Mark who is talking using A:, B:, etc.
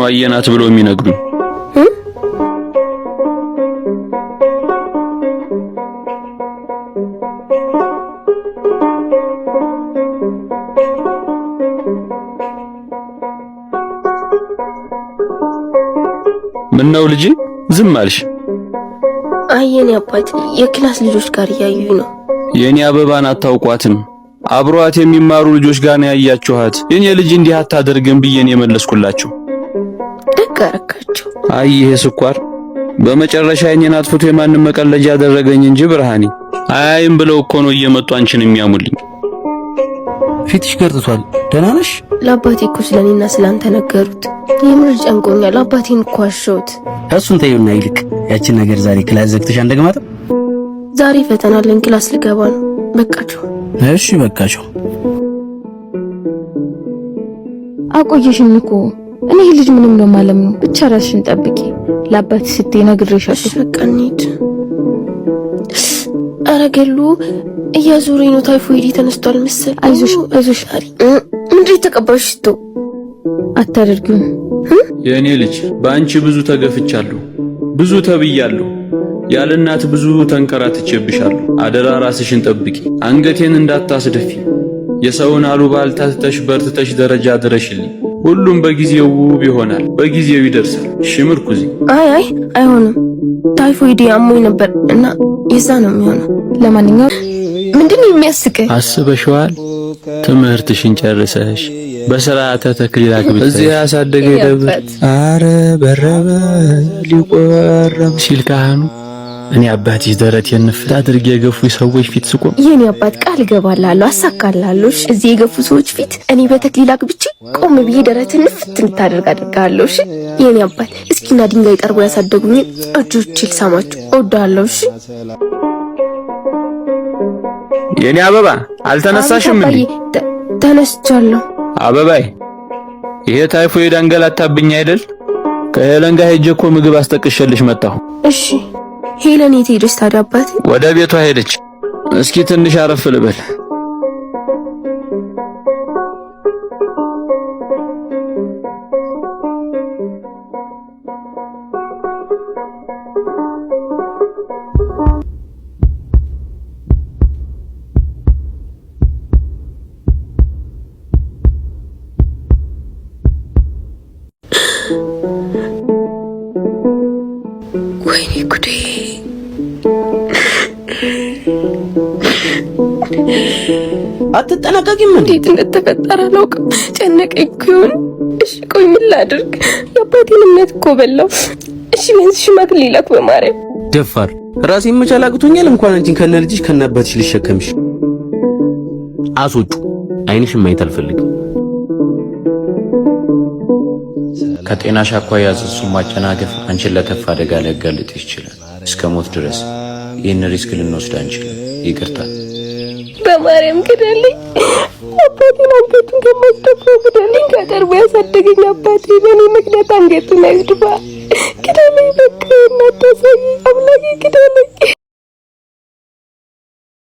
A: አየናት ብሎ የሚነግሩኝ? ምን ነው ልጅ ዝም አልሽ?
B: አየኔ አባት የክላስ ልጆች ጋር ያዩኝ ነው።
A: የኔ አበባን አታውቋትም? አብሯት የሚማሩ ልጆች ጋር ነው ያያችኋት። የኔ ልጅ እንዲህ አታደርግም ብዬን የመለስኩላችሁ።
B: ደጋረካችሁ።
A: አይ ይሄ ስኳር በመጨረሻ የኔን አጥፍቶ የማንም መቀለጃ ያደረገኝ እንጂ ብርሃኔ አይም ብለው እኮ ነው እየመጡ አንቺን የሚያሙልኝ።
C: ፊትሽ ገርጥቷል። ደህና ነሽ?
B: ለአባቴ እኮ ስለኔና ስላንተ ነገሩት። የምር ጨንቆኛል። አባቴን እኮ አሸውት።
C: እሱን ተይውና ይልቅ ያችን ነገር ዛሬ ክላስ ዘግተሽ አንደግማትም?
B: ዛሬ ፈተና አለኝ፣ ክላስ ልገባ ነው። በቃቸው።
C: እሺ በቃቸው።
D: አቆየሽኝ እኮ እኔ ልጅ ምንም ነው ማለት ነው። ብቻ ራስሽን ጠብቂ። ለአባት ስትይ ነግሬሻለሁ።
B: እሺ በቃ እንሂድ። ኧረ ገሉ እያዞረኝ ነው። ታይፎይድ ተነስቷል መሰል።
D: አይዞሽ አይዞሽ።
B: ምንድን የተቀባሽ ሽቶ
D: አታደርጊው።
A: የኔ ልጅ በአንቺ ብዙ ተገፍቻለሁ፣ ብዙ ተብያለሁ። ያለ እናት ብዙ ተንከራትቼብሻለሁ። አደራ ራስሽን ጠብቂ፣ አንገቴን እንዳታስደፊ። የሰውን አሉባልታ ትተሽ በርትተሽ ደረጃ ድረሽልኝ። ሁሉም በጊዜው ውብ ይሆናል፣ በጊዜው ይደርሳል። እሺ ምርኩዚ።
B: አይ አይሆንም። ታይፎይድ አሞኝ ነበር እና የዛ ነው የሚሆነው።
D: ለማንኛውም
B: ምንድነው የሚያስቀኝ?
A: አስበሽዋል? ትምህርትሽን ጨርሰሽ በስርዓተ ተክሊል አግብተሽ እዚህ ያሳደገ ደብር አረ በረበ ሊቆረም ሲል ካህኑ እኔ አባትሽ ደረቴን ንፍት አድርጌ የገፉ ሰዎች ፊት ስቆም
B: የኔ አባት ቃል ገባላለሁ፣ አሳካላለሁ። እዚህ የገፉ ሰዎች ፊት እኔ በተክሊል አግብቼ ቆም ብዬ ደረቴን ንፍት እንድታደርግ አድርጋለሁ። እሺ የኔ አባት እስኪና ድንጋይ ጠርቦ ያሳደጉኝ እጆች ልሳማችሁ እወዳለሁ። እሺ
A: የኔ አበባ አልተነሳሽም እንዴ?
B: ተነስቻለሁ።
A: አበባይ ይሄ ታይፎይድ አንገላታብኝ አይደል? ከሄለን ጋር ሄጄ እኮ ምግብ አስጠቅሸልሽ መጣሁ።
B: እሺ ሄለን የት ሄደች ታዲያ አባቴ?
A: ወደ ቤቷ ሄደች። እስኪ ትንሽ አረፍ ልበል።
B: ወይኔ ጉዴ!
C: አትጠነቀቂም እንዴ?
B: እንዴት እንደተፈጠረ አላውቅም። ጨነቀኝ እኮ ይሁን። እሺ ቆይ ምን ላድርግ? የአባቴን እምነት እኮ በላው። እሺ ቢያንስ ሽማግሌ ላክ በማርያም።
C: ደፋር ራሴን መቻል አቅቶኛል። እንኳን አንቺን ከነ ልጅሽ ከነ አባትሽ ልሸከምሽ። አስወጩ። አይንሽን ማየት አልፈልግም።
E: ከጤናሽ አኳያ እሱን ማጨናገፍ አንቺን ለከፍ አደጋ ሊያጋልጥሽ ይችላል። እስከ ሞት ድረስ ይህን ሪስክ ልንወስድ አንችልም። ይቅርታ።
B: በማርያም ግደልኝ። አባቴን አንገቱን ከማስደፋው ግደልኝ። ከቀርቦ ያሳደገኝ አባቴ በእኔ ምክንያት አንገቱን አይድፋ። ግደልኝ በቃ እናታሳይ አምላኬ ግደልኝ።